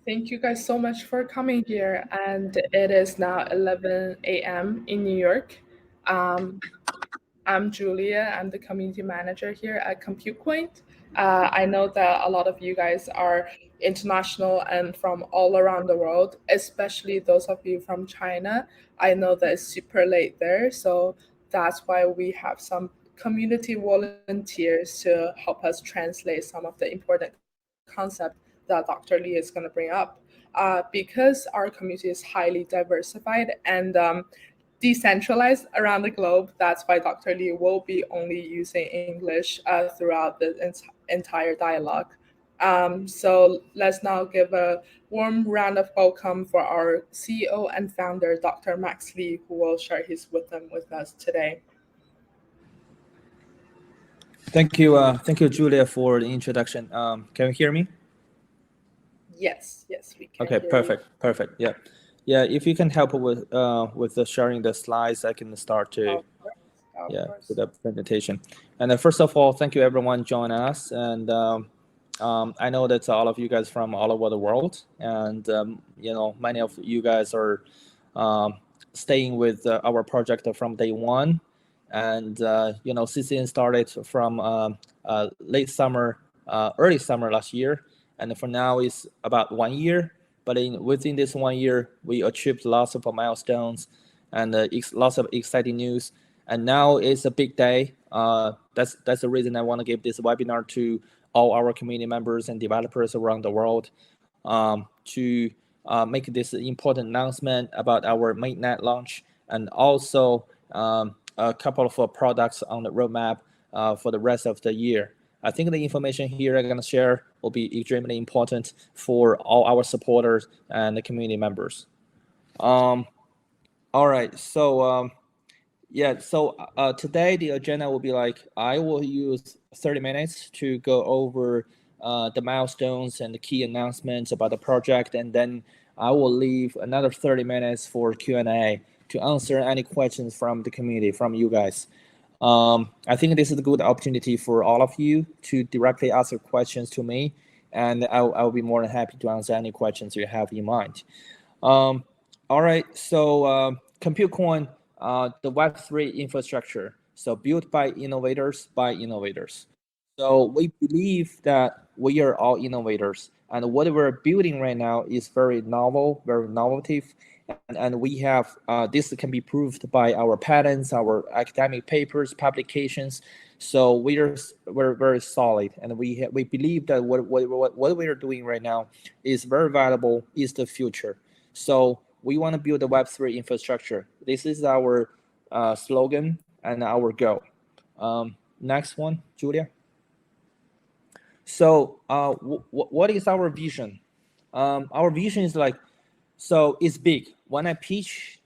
Thank you guys so much for coming here. And it is now 11 a.m. in New York. Um, I'm Julia. I'm the community manager here at Computecoin. I know that a lot of you guys are international and from all around the world, especially those of you from China. I know that it's super late there, so that's why we have some community volunteers to help us translate some of the important concepts that Dr. Lee is going to bring up. Because our community is highly diversified and decentralized around the globe. That's why Dr. Lee will be only using English throughout the entire dialogue. So let's now give a warm round of welcome for our CEO and founder, Dr. Max Lee, who will share his wisdom with us today. Thank you, Julia, for the introduction. Can you hear me? Yes, we can Okay, hear you. perfect. Yeah. If you can help with the sharing the slides, I can start to with the presentation. And first of all, thank you everyone joining us. And I know that all of you guys from all over the world, and many of you guys are staying with our project from day one. And CCN started from late summer, early summer last year, and for now it's about 1 year. But within this 1 year, we achieved lots of milestones and lots of exciting news. And now it's a big day. That's the reason I want to give this webinar to all our community members and developers around the world to make this important announcement about our mainnet launch, and also a couple of products on the roadmap for the rest of the year. I think the information here I'm going to share will be extremely important for all our supporters and the community members. All right, so today the agenda will be like, I will use 30 minutes to go over the milestones and the key announcements about the project, and then I will leave another 30 minutes for Q&A to answer any questions from the community, from you guys. I think this is a good opportunity for all of you to directly ask your questions to me, and I'll be more than happy to answer any questions you have in mind. All right, so Computecoin, the Web3 infrastructure, so built by innovators by innovators. So we believe that we are all innovators, and what we're building right now is very novel, very innovative, and we have this can be proved by our patents, our academic papers, publications. So we're very solid, and we believe that what we are doing right now is very valuable, is the future. So we want to build a Web3 infrastructure. This is our slogan and our goal. Next one, Julia. So what is our vision? Our vision is like, so it's big. When I pitch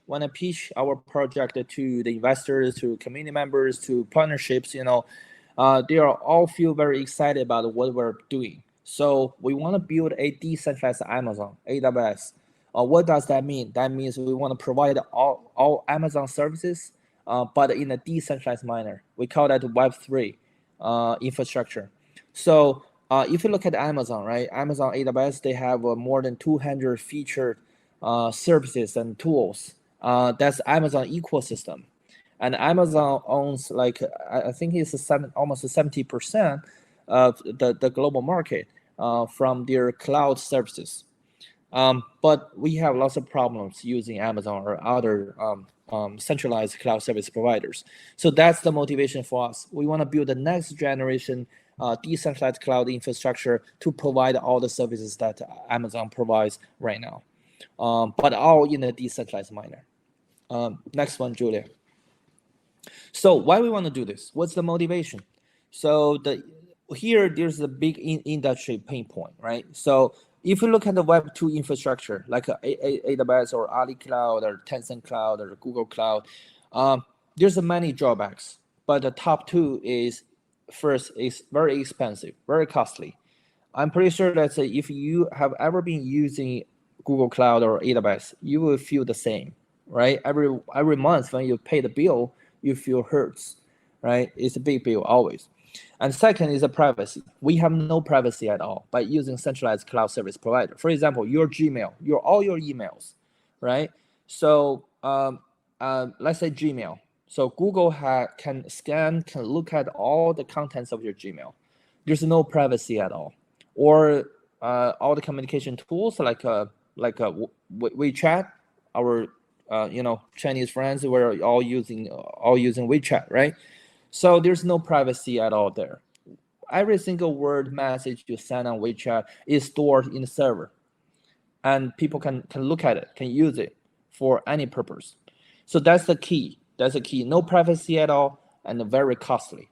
our project to the investors, to community members, to partnerships, they are all feel very excited about what we're doing. So we want to build a decentralized Amazon, AWS. What does that mean? That means we want to provide all Amazon services, but in a decentralized manner. We call that Web3 infrastructure. So if you look at Amazon, right? Amazon AWS, they have more than 200 featured services and tools. That's Amazon ecosystem. And Amazon owns, like, I think it's almost 70% of the global market from their cloud services. But we have lots of problems using Amazon or other centralized cloud service providers. So that's the motivation for us. We want to build the next generation decentralized cloud infrastructure to provide all the services that Amazon provides right now, but all in a decentralized manner. Next one, Julia. So why we want to do this? What's the motivation? So here there's a big industry pain point, right? So if you look at the Web2 infrastructure, like AWS or Ali Cloud or Tencent Cloud or Google Cloud, there's many drawbacks. But the top two is, first, is very expensive, very costly. I'm pretty sure that if you have ever been using Google Cloud or AWS, you will feel the same, right? Every month when you pay the bill, you feel hurts, right? It's a big bill always. And second is the privacy. We have no privacy at all by using centralized cloud service provider. For example, your Gmail, all your emails, right? So let's say Gmail. So Google can scan, can look at all the contents of your Gmail. There's no privacy at all. Or all the communication tools like WeChat, our Chinese friends, we're all using WeChat, right? So there's no privacy at all there. Every single word message you send on WeChat is stored in the server, and people can look at it, can use it for any purpose. So that's the key. That's the key. No privacy at all, and very costly.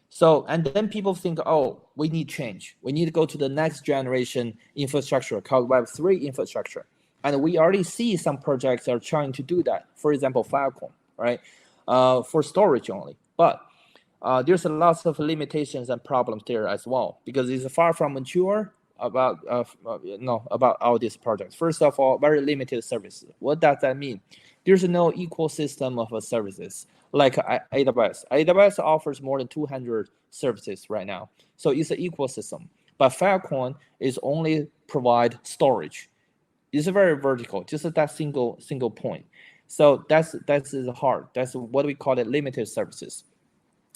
So, and then people think, oh, we need change. We need to go to the next generation infrastructure called Web3 infrastructure. And we already see some projects are trying to do that. For example, Filecoin, right? For storage only. But there's a lot of limitations and problems there as well, because it's far from mature about all these projects. First of all, very limited services. What does that mean? There's no ecosystem of services like AWS. AWS offers more than 200 services right now, so it's an ecosystem. But Filecoin is only provide storage. It's very vertical, just that single point. So that's hard. That's what we call it, limited services.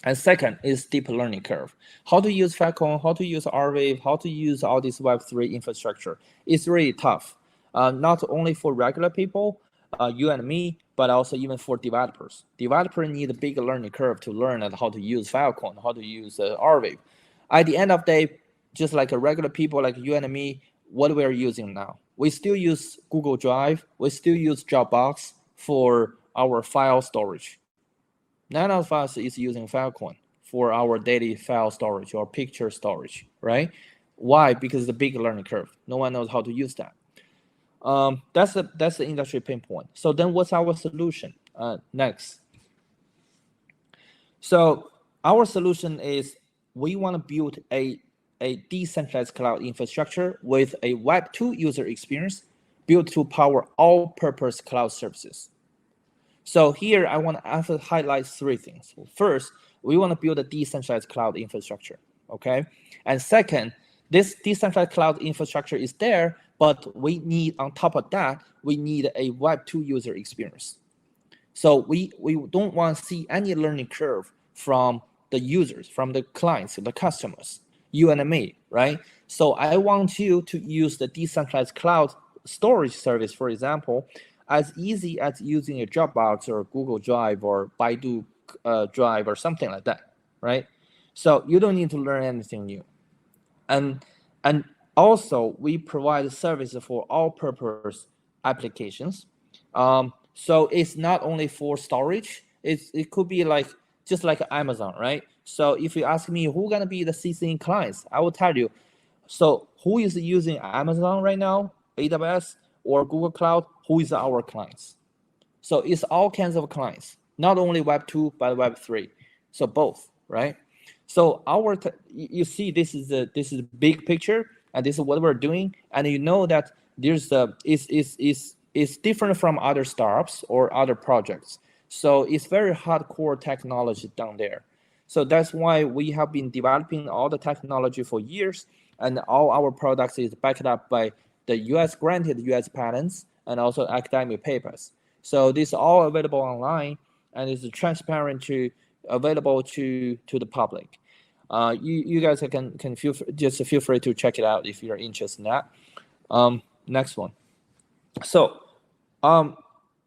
And second is deep learning curve. How to use Filecoin, how to use Rwave, how to use all this Web3 infrastructure. It's really tough, not only for regular people, you and me, but also even for developers. Developers need a big learning curve to learn how to use Filecoin, how to use Rwave. At the end of the day, just like a regular people like you and me, what we are using now? We still use Google Drive. We still use Dropbox for our file storage. None of us is using Filecoin for our daily file storage or picture storage, right? Why? Because the big learning curve. No one knows how to use that. That's the industry pain point. So then what's our solution? Next. So our solution is we want to build a decentralized cloud infrastructure with a Web2 user experience built to power all-purpose cloud services. So here I want to highlight three things. First, we want to build a decentralized cloud infrastructure, okay? And second, this decentralized cloud infrastructure is there, but we need, on top of that, we need a Web2 user experience. So we don't want to see any learning curve from the users, from the clients, the customers, you and me, right? So I want you to use the decentralized cloud storage service, for example, as easy as using a Dropbox or Google Drive or Baidu Drive or something like that, right? So you don't need to learn anything new. And also, we provide a service for all-purpose applications. So it's not only for storage. It could be just like Amazon, right? So if you ask me who's gonna be the CCN clients, I will tell you. So who is using Amazon right now, AWS or Google Cloud? Who is our clients? So it's all kinds of clients, not only Web2 but Web3. So both, right? So you see, this is a big picture, and this is what we're doing. And you know that there's it's different from other startups or other projects. So it's very hardcore technology down there. So that's why we have been developing all the technology for years, and all our products is backed up by the US granted US patents and also academic papers. So this is all available online, and it's transparent available to the public. You guys can feel free to check it out if you're interested in that. Next one. So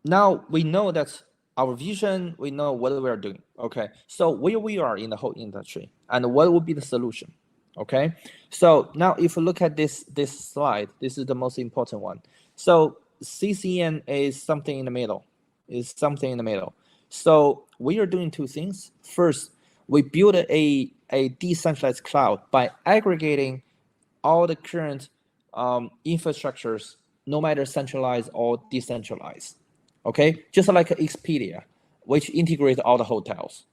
now we know that our vision, we know what we are doing. Okay, so where we are in the whole industry and what will be the solution. Okay, so now if you look at this slide, this is the most important one. So CCN is something in the middle. So we are doing two things. First, we build a decentralized cloud by aggregating all the current infrastructures, no matter centralized or decentralized. Okay, just like Expedia, which integrates all the hotels.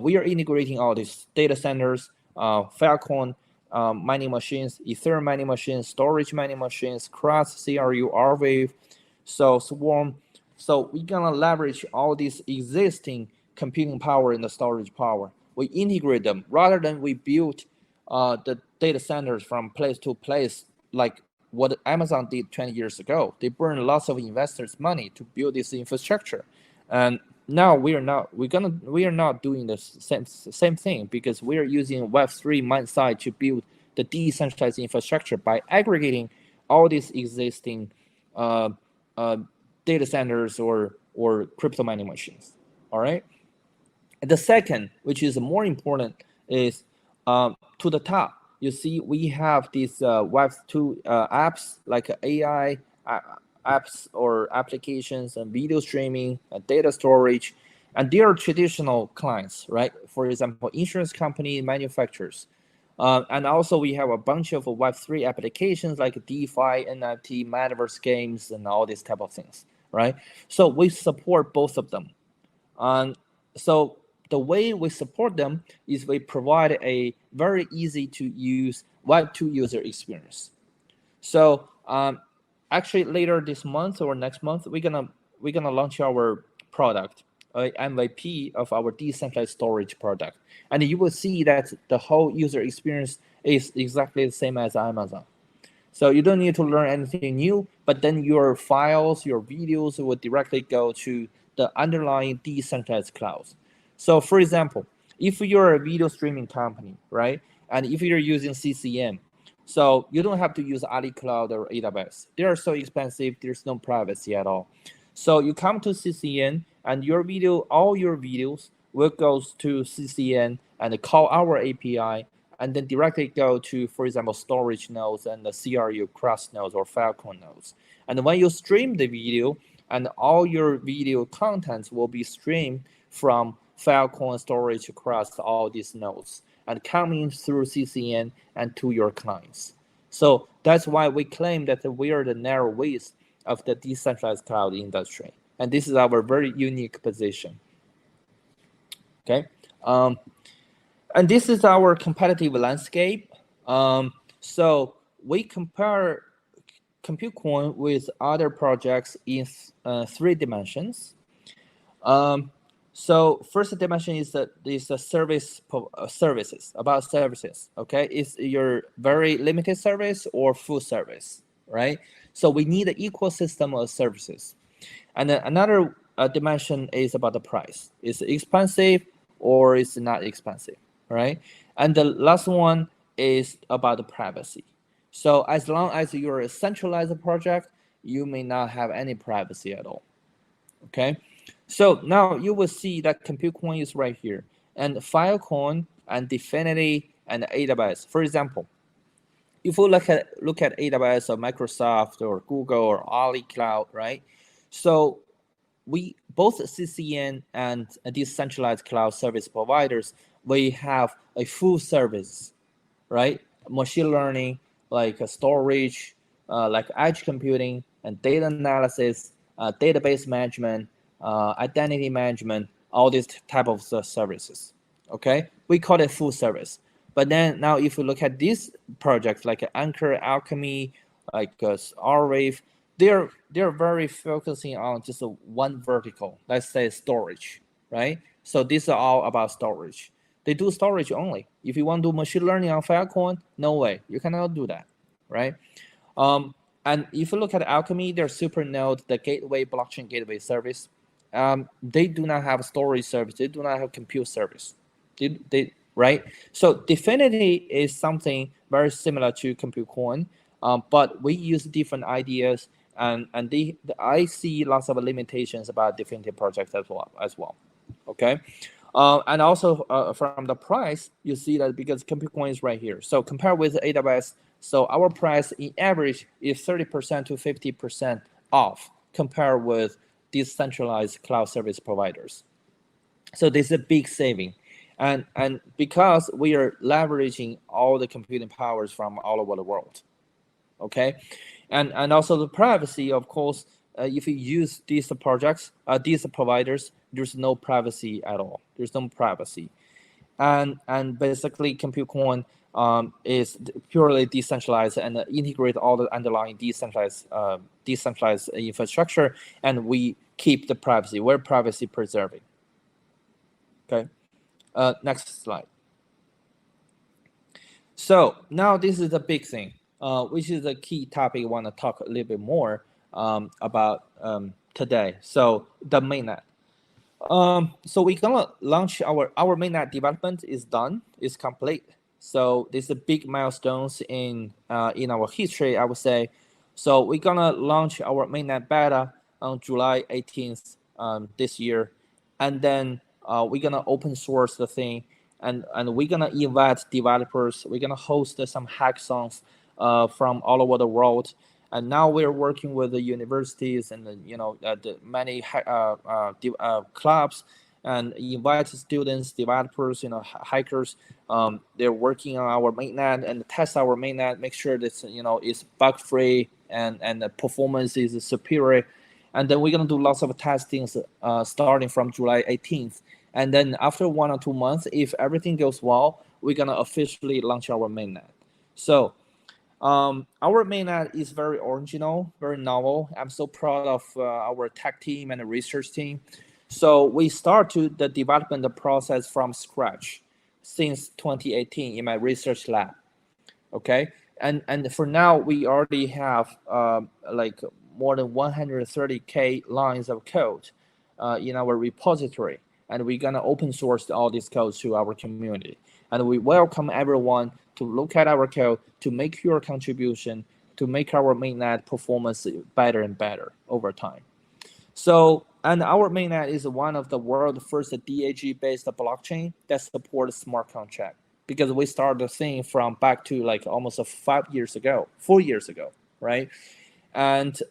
We are integrating all these data centers, Filecoin mining machines, Ethereum mining machines, storage mining machines, Crust, CRU, Rwave, so Swarm. So we're gonna leverage all these existing computing power and the storage power we integrate them rather than we build the data centers from place to place like what Amazon did 20 years ago. They burned lots of investors' money to build this infrastructure, and now we are not doing the same thing because we are using Web3 mindset to build the decentralized infrastructure by aggregating all these existing data centers or crypto mining machines. All right. And the second, which is more important, is to the top. You see, we have these Web2 apps like AI apps or applications and video streaming and data storage, and they are traditional clients, right? For example, insurance company, manufacturers. And also we have a bunch of Web3 applications like DeFi, NFT, metaverse games, and all these type of things, right? So we support both of them. So the way we support them is we provide a very easy to use Web2 user experience. So actually later this month or next month, we're gonna launch our product, MVP of our decentralized storage product, and you will see that the whole user experience is exactly the same as Amazon. So you don't need to learn anything new, but then your files, your videos will directly go to the underlying decentralized clouds. So for example, if you're a video streaming company, right, and if you're using CCN, so you don't have to use Ali Cloud or AWS. They are so expensive, there's no privacy at all. So you come to CCN and all your videos will go to CCN and call our API and then directly go to, for example, storage nodes and the CRU cross nodes or Filecoin nodes. And when you stream the video, and all your video contents will be streamed from Filecoin storage across all these nodes and coming through CCN and to your clients. So that's why we claim that we are the narrow waist of the decentralized cloud industry. And this is our very unique position. Okay. And this is our competitive landscape. So we compare Computecoin with other projects in 3 dimensions. So first dimension is the services, about services. Okay, is your very limited service or full service, right? So we need an ecosystem of services. And then another dimension is about the price. Is it expensive or is it not expensive, right? And the last one is about the privacy. So as long as you're a centralized project, you may not have any privacy at all. Okay, so now you will see that Computecoin is right here, and Filecoin and Definity and AWS. For example, if we look at AWS or Microsoft or Google or Ali Cloud, right? So we both CCN and decentralized cloud service providers, we have a full service, right? Machine learning, like storage, like edge computing and data analysis, database management, identity management, all these type of services. Okay, we call it full service. But then now, if you look at these projects like Anchor, Alchemy, like RWave, they're very focusing on just one vertical. Let's say storage, right? So these are all about storage. They do storage only. If you want to do machine learning on Filecoin, no way, you cannot do that, right? And if you look at Alchemy, their Supernode, the gateway blockchain gateway service, they do not have storage service. They do not have compute service. Right? So Definity is something very similar to Computecoin, but we use different ideas, and I see lots of limitations about Definity projects as well. Okay. And also from the price, you see that because Computecoin is right here. So compare with AWS, so our price in average is 30% to 50% off compared with decentralized cloud service providers. So this is a big saving. And because we are leveraging all the computing powers from all over the world. Okay. And also the privacy, of course, if you use these projects, these providers, there's no privacy at all. There's no privacy. And basically Computecoin is purely decentralized and integrate all the underlying decentralized infrastructure, and we keep the privacy. We're privacy preserving. Okay. Next slide. So now this is the big thing, which is the key topic I want to talk a little bit more about today. So the mainnet. So we're gonna launch our mainnet development is done, is complete. So this is a big milestones in our history, I would say. So we're gonna launch our mainnet beta on July 18th this year, and then we're gonna open source the thing, and we're gonna invite developers. We're gonna host some hackathons from all over the world. And now we're working with the universities and the many clubs, and invite students, developers, hackers. They're working on our mainnet and test our mainnet, make sure that it's bug free and the performance is superior. And then we're gonna do lots of testings starting from July 18th. And then after 1 or 2 months, if everything goes well, we're gonna officially launch our mainnet. So our mainnet is very original, very novel. I'm so proud of our tech team and the research team. So we started the development process from scratch since 2018 in my research lab. Okay, and for now we already have like more than 130K lines of code in our repository, and we're gonna open source all these codes to our community. And we welcome everyone to look at our code, to make your contribution, to make our mainnet performance better and better over time. So, and our mainnet is one of the world's first DAG-based blockchain that supports smart contract, because we started the thing from back to like almost 5 years ago, 4 years ago, right? And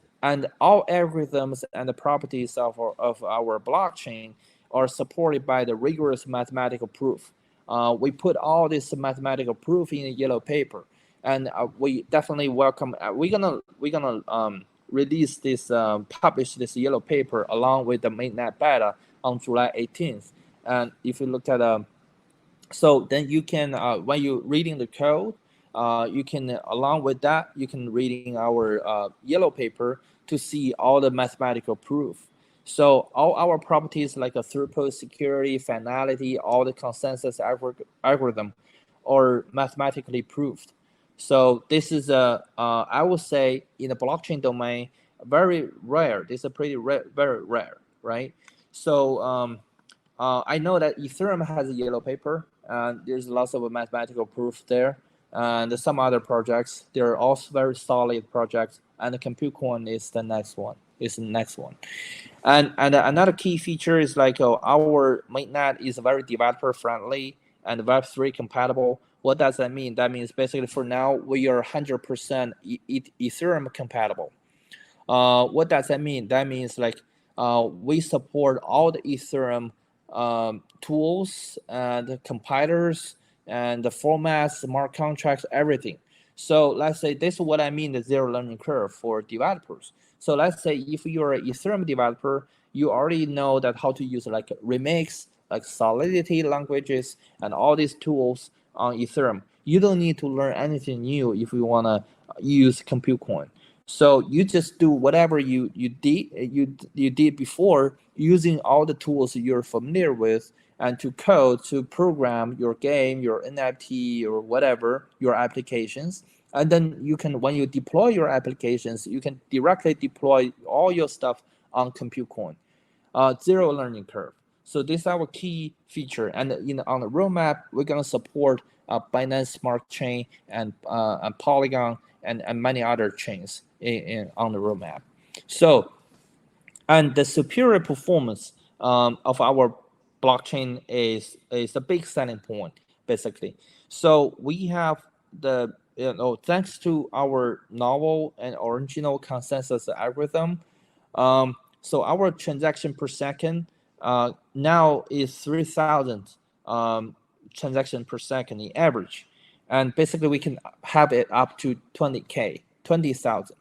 all algorithms and the properties of our blockchain are supported by the rigorous mathematical proof. We put all this mathematical proof in a yellow paper, and we definitely welcome. We're gonna release this, publish this yellow paper along with the mainnet beta on July 18th. And if you look at so then you can when you're reading the code, you can along with that you can reading our yellow paper to see all the mathematical proof. So all our properties like a throughput, security, finality, all the consensus algorithm are mathematically proved. So this is I would say in the blockchain domain very rare. This is a pretty rare, very rare, right? So I know that Ethereum has a yellow paper, and there's lots of mathematical proof there. And some other projects, they're also very solid projects. And the Computecoin is the next one. And another key feature is like our mainnet is very developer friendly and Web3 compatible. What does that mean? That means basically for now we are 100% Ethereum compatible. What does that mean? That means like we support all the Ethereum tools and the compilers and the formats, smart contracts, everything. So let's say this is what I mean, the zero learning curve for developers. So let's say if you're an Ethereum developer, you already know that how to use like Remix, like Solidity languages, and all these tools on Ethereum. You don't need to learn anything new if you wanna use Computecoin. So you just do whatever you did before, using all the tools you're familiar with, and to code, to program your game, your NFT, or whatever your applications. And then you can, when you deploy your applications, you can directly deploy all your stuff on Computecoin. Zero learning curve. So this is our key feature. And on the roadmap, we're gonna support Binance Smart Chain and Polygon and many other chains on the roadmap. So, and the superior performance of our blockchain is a big selling point, basically. So we have the thanks to our novel and original consensus algorithm. So our transaction per second now is 3,000 transaction per second in average, and basically we can have it up to 20K, 20,000.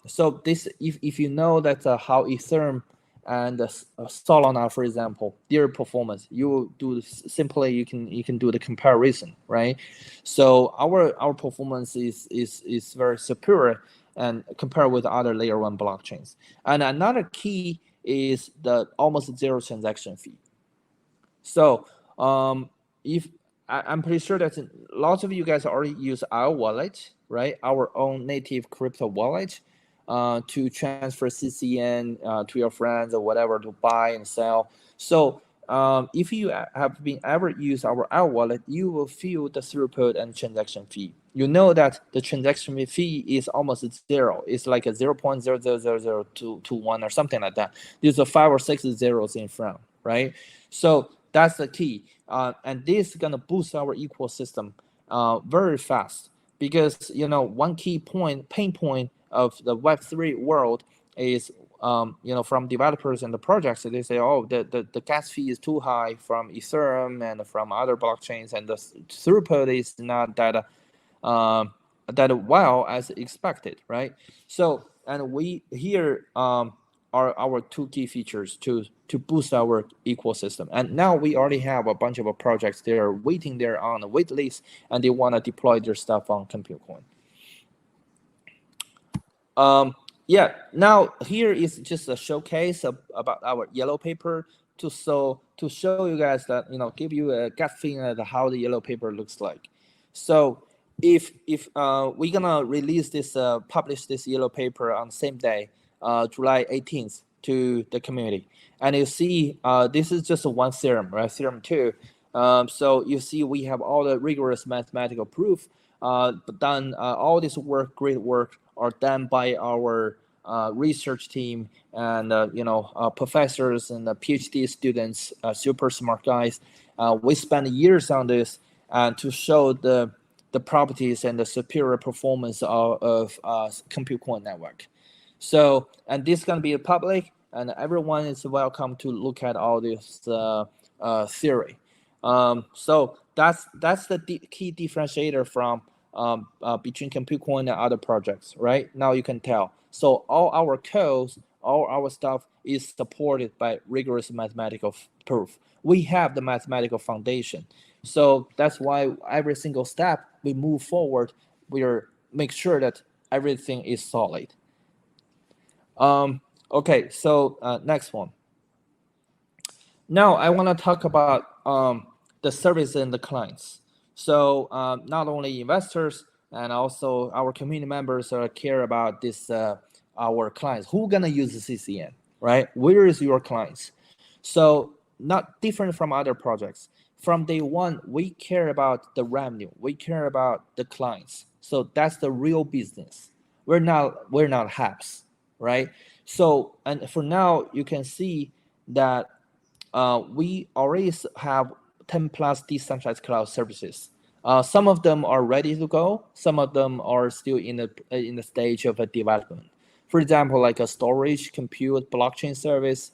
So this, if you know that how Ethereum and Solana, for example, their performance, you do simply you can do the comparison, right? So our performance is very superior and compared with other layer one blockchains. And another key is the almost zero transaction fee. So If I'm pretty sure that lots of you guys already use our wallet, right? Our own native crypto wallet, to transfer CCN to your friends or whatever to buy and sell. So if you have been ever used our wallet, you will feel the throughput and transaction fee. You know that the transaction fee is almost zero. It's like a 0.0000221 or something like that. There's a 5 or 6 zeros in front, right? So that's the key. And this is gonna boost our ecosystem very fast, because one key pain point of the Web3 world is from developers and the projects. They say, oh, the gas fee is too high from Ethereum and from other blockchains, and the throughput is not that well as expected, right? So, and we here are our two key features to boost our ecosystem. And now we already have a bunch of projects. They're waiting there on the wait list, and they want to deploy their stuff on Computecoin. Yeah, now here is just a showcase about our yellow paper to show you guys that, give you a gut feeling of how the yellow paper looks like. So if we're gonna release this, publish this yellow paper on the same day, July 18th, to the community, and you see, this is just one theorem, right? Theorem 2. So you see we have all the rigorous mathematical proof, but done, all this work, great work, are done by our research team and professors and PhD students, super smart guys. We spend years on this to show the properties and the superior performance of Computecoin network. So, and this is going to be public, and everyone is welcome to look at all this theory. So that's the key differentiator from between Computecoin and other projects, right? Now you can tell. So all our codes, all our stuff is supported by rigorous mathematical proof. We have the mathematical foundation. So that's why every single step we move forward, we make sure that everything is solid. Okay, so next one. Now I want to talk about the service and the clients. So not only investors and also our community members care about this, our clients. Who gonna use the CCN, right? Where is your clients? So not different from other projects. From day one, we care about the revenue. We care about the clients. So that's the real business. We're not happs, right? So, and for now, you can see that we already have 10 plus decentralized cloud services. Some of them are ready to go. Some of them are still in the stage of a development. For example, like a storage, compute, blockchain service,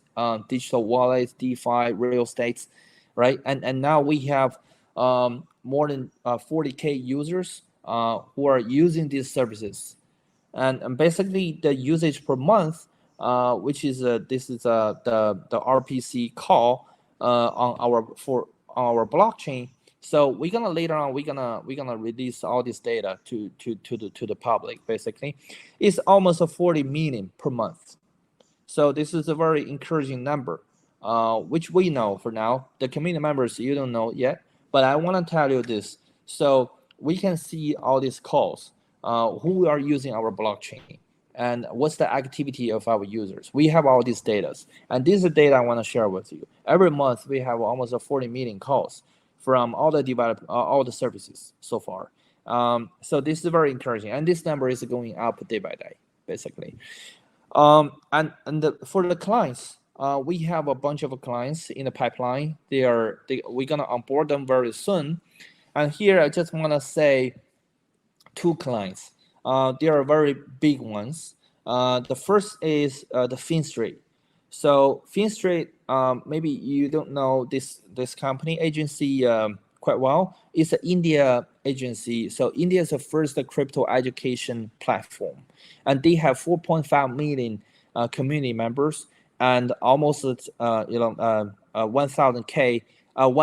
digital wallets, DeFi, real estates, right? And now we have more than 40K users who are using these services. And basically the usage per month, which is this is the RPC call on our blockchain. So we're gonna later on we're gonna release all this data to the public. Basically, it's almost a 40 million per month. So this is a very encouraging number, which we know for now. The community members, you don't know yet, but I want to tell you this. So we can see all these calls, who are using our blockchain, and what's the activity of our users. We have all these data, and this is the data I want to share with you. Every month we have almost 40 million calls from all the all the services so far. So this is very encouraging, and this number is going up day by day, basically. For the clients, we have a bunch of clients in the pipeline. We're gonna onboard them very soon. And here I just want to say two clients. They are very big ones. The first is the Finstreet. So Finstreet, maybe you don't know this company agency quite well. It's an India agency. So India is the first crypto education platform, and they have 4.5 million community members and almost 1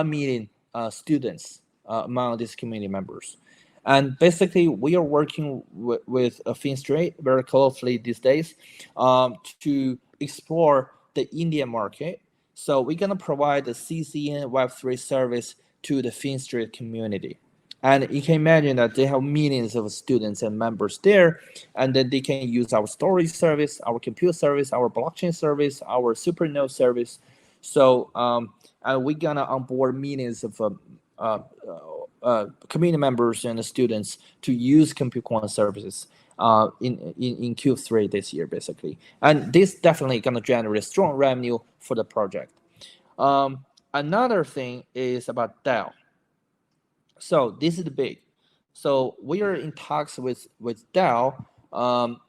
million students among these community members. And basically, we are working with Finstreet very closely these days to explore the Indian market. So we're gonna provide the CCN Web3 service to the FinStreet community. And you can imagine that they have millions of students and members there, and then they can use our storage service, our compute service, our blockchain service, our supernode service. So and we're gonna onboard millions of community members and the students to use Computecoin services in Q3 this year, basically. And this definitely gonna generate strong revenue for the project. Another thing is about DAO. So this is the big. So we are in talks with DAO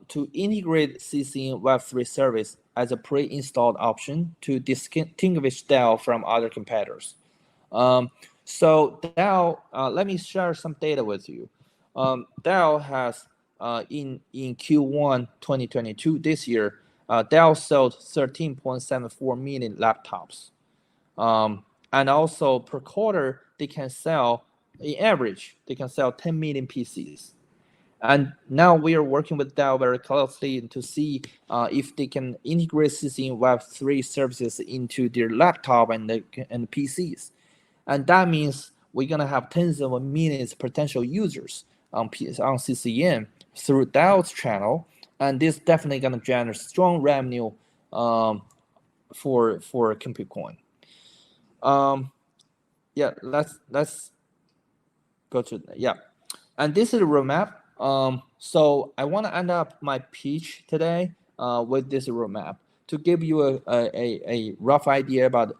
to integrate CC Web3 service as a pre-installed option to distinguish DAO from other competitors. So DAO, let me share some data with you. DAO has in Q1 2022 this year, DAO sold 13.74 million laptops. And also per quarter, they can sell, in average, they can sell 10 million PCs. And now we are working with DAO very closely to see if they can integrate CC Web3 services into their laptop and PCs. And that means we're going to have tens of millions of potential users on CCN through DAO's channel. And this definitely going to generate strong revenue for Computecoin. Yeah, let's go to, yeah. And this is a roadmap. So I want to end up my pitch today with this roadmap to give you a rough idea about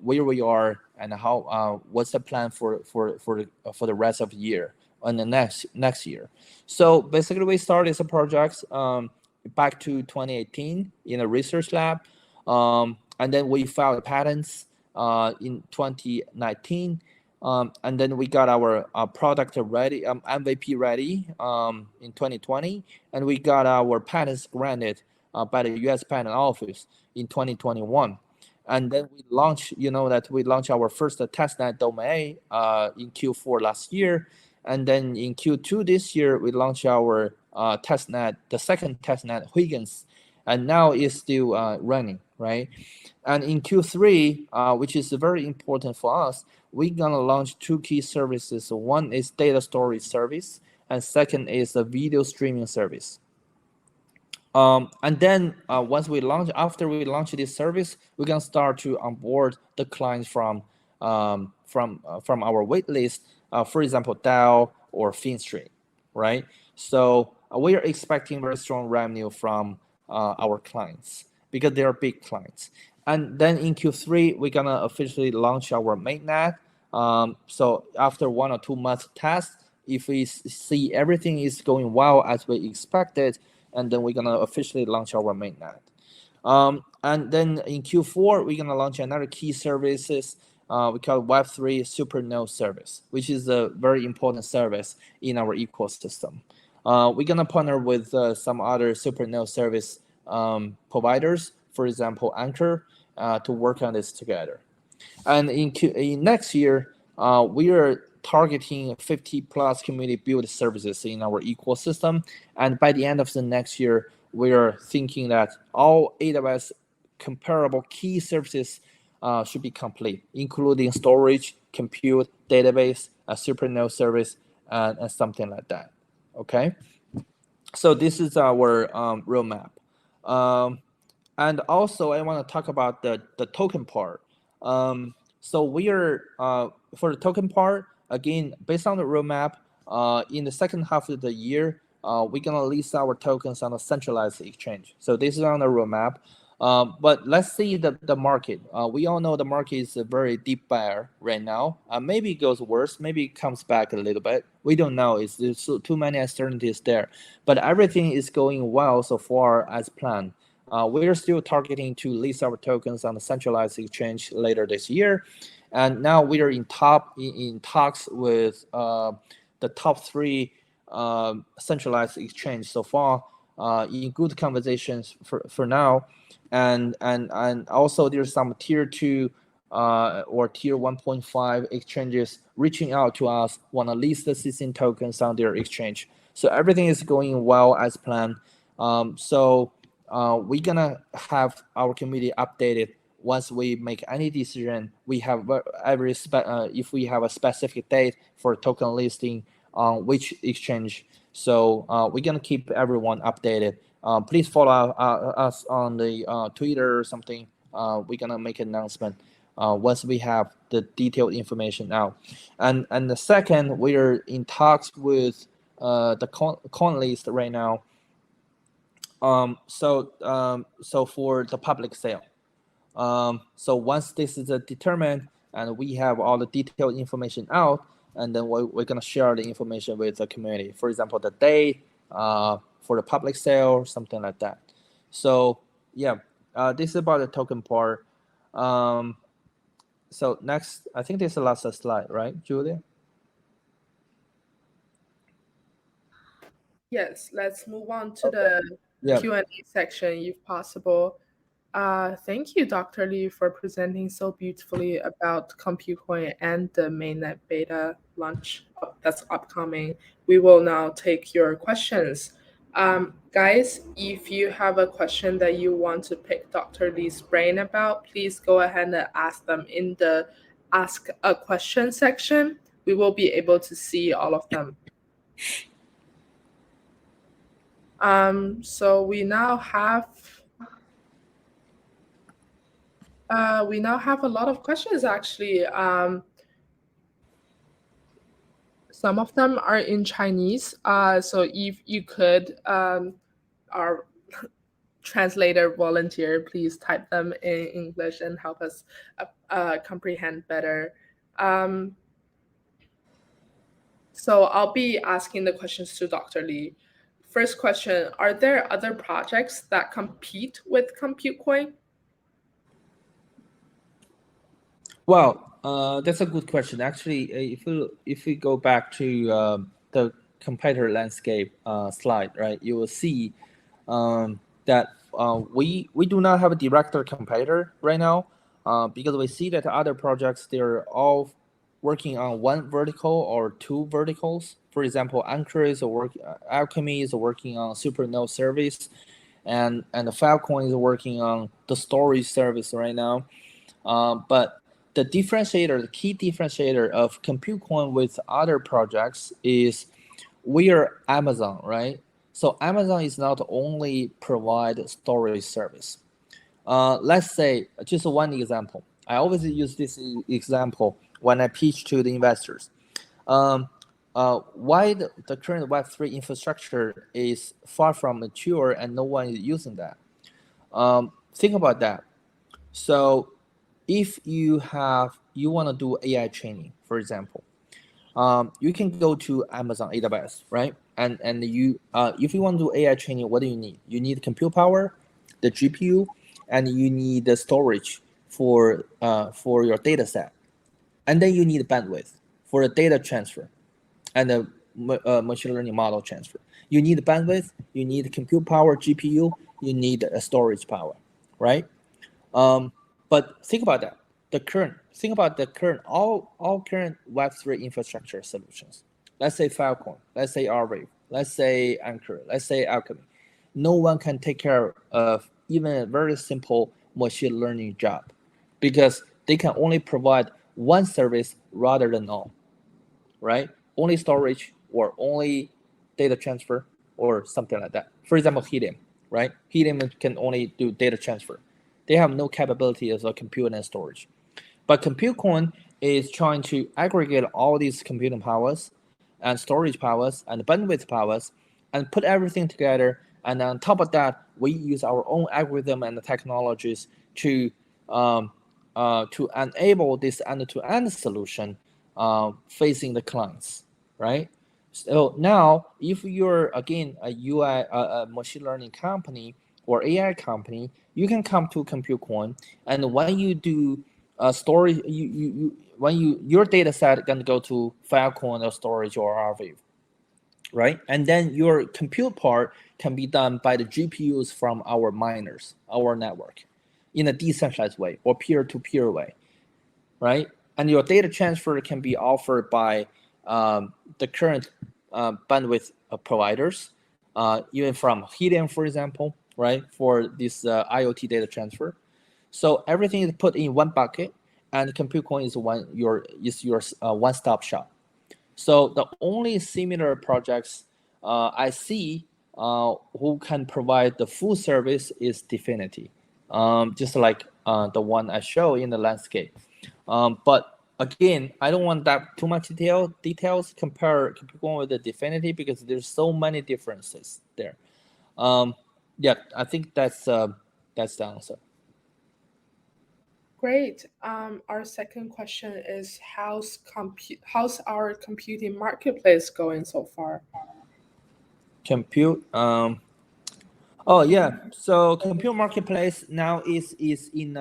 where we are and how what's the plan for the rest of the year and the next year. So basically, we started as a project back to 2018 in a research lab, and then we filed patents in 2019. And then we got our product ready, MVP ready in 2020, and we got our patents granted by the U.S. Patent Office in 2021. And then we launched, we launched our first testnet domain in Q4 last year. And then in Q2 this year, we launched our testnet, the second testnet, Huygens, and now it's still running, right? And in Q3, which is very important for us, we're gonna launch two key services. So one is data storage service, and second is a video streaming service. And then after we launch this service, we're gonna start to onboard the clients from our waitlist, for example, DAO or FinStreet, right? So we are expecting very strong revenue from our clients because they are big clients. And then in Q3, we're gonna officially launch our mainnet. So after 1 or 2 months test, if we see everything is going well as we expected, and then we're gonna officially launch our mainnet. And then in Q4, we're gonna launch another key services we call Web3 Supernode service, which is a very important service in our ecosystem. We're gonna partner with some other Supernode service providers, for example, Anchor, to work on this together. And in next year, we are targeting 50 plus community build services in our ecosystem. And by the end of the next year, we are thinking that all AWS comparable key services should be complete, including storage, compute, database, a Supernode service, and something like that. Okay. So this is our roadmap. And also, I want to talk about the token part. So we are, for the token part, again, based on the roadmap, in the second half of the year, we're going to list our tokens on a centralized exchange. So this is on the roadmap. But let's see the market. We all know the market is a very deep bear right now. Maybe it goes worse. Maybe it comes back a little bit. We don't know. There's too many uncertainties there. But everything is going well so far as planned. We are still targeting to list our tokens on the centralized exchange later this year. And now we are in talks with the top 3 centralized exchange so far, in good conversations for now. And also there's some tier 2 or tier 1.5 exchanges reaching out to us, want to list the CCN tokens on their exchange. So everything is going well as planned. So we're gonna have our community updated once we make any decision, we have if we have a specific date for token listing on which exchange. So we're gonna keep everyone updated. Please follow us on the Twitter or something. We're gonna make an announcement once we have the detailed information out. And the second, we're in talks with the coin list right now. So for the public sale. So once this is determined and we have all the detailed information out, and then we're gonna share the information with the community. For example, the date for the public sale, something like that. So yeah, this is about the token part. So next, I think this is the last slide, right, Julia? Yes, let's move on to the Q&A section if possible. Thank you, Dr. Lee, for presenting so beautifully about Computecoin and the Mainnet Beta launch that's upcoming. We will now take your questions. Guys, if you have a question that you want to pick Dr. Lee's brain about, please go ahead and ask them in the Ask a Question section. We will be able to see all of them. So we now have a lot of questions, actually. Some of them are in Chinese. So if you could, our translator volunteer, please type them in English and help us comprehend better. So I'll be asking the questions to Dr. Lee. First question, are there other projects that compete with Computecoin? Well, that's a good question. Actually, if we go back to the competitor landscape slide, right, you will see that we do not have a direct competitor right now because we see that other projects, they're all working on one vertical or two verticals. For example, Alchemy is working on Supernode service, and the Filecoin is working on the storage service right now. But the key differentiator of Computecoin with other projects is we are Amazon, right? So Amazon is not only provide storage service. Let's say just one example. I always use this example when I pitch to the investors. Why the current Web3 infrastructure is far from mature and no one is using that? Think about that. So if you want to do AI training, for example, you can go to Amazon AWS, right? And you if you want to do AI training, what do you need? You need compute power, the GPU, and you need the storage for your data set, and then you need bandwidth for the data transfer and the machine learning model transfer. You need bandwidth, you need compute power, GPU, you need a storage power, right? But think about that. All current Web3 infrastructure solutions. Let's say Filecoin, let's say Array, let's say Anchor, let's say Alchemy. No one can take care of even a very simple machine learning job because they can only provide one service rather than all, right? Only storage or only data transfer or something like that. For example, Helium, right? Helium can only do data transfer. They have no capability as a compute and storage. But Computecoin is trying to aggregate all these computing powers and storage powers and bandwidth powers and put everything together. And on top of that, we use our own algorithm and technologies to enable this end-to-end solution facing the clients, right? So now, if you're again a UI, a machine learning company or AI company, you can come to Computecoin, and when you do storage, your data set can go to Filecoin or storage or Array, right? And then your compute part can be done by the GPUs from our miners, our network, in a decentralized way or peer-to-peer way, right? And your data transfer can be offered by the current bandwidth providers, even from Helium, for example, right, for this IoT data transfer. So everything is put in one bucket, and Computecoin is your one-stop shop. So the only similar projects I see who can provide the full service is Definity, just like the one I show in the landscape. But again, I don't want that too much details compare Computecoin with the Definity because there's so many differences there. Yeah, I think that's the answer. Great. Our second question is how's our computing marketplace going so far? Compute. Oh yeah. So Compute Marketplace now is in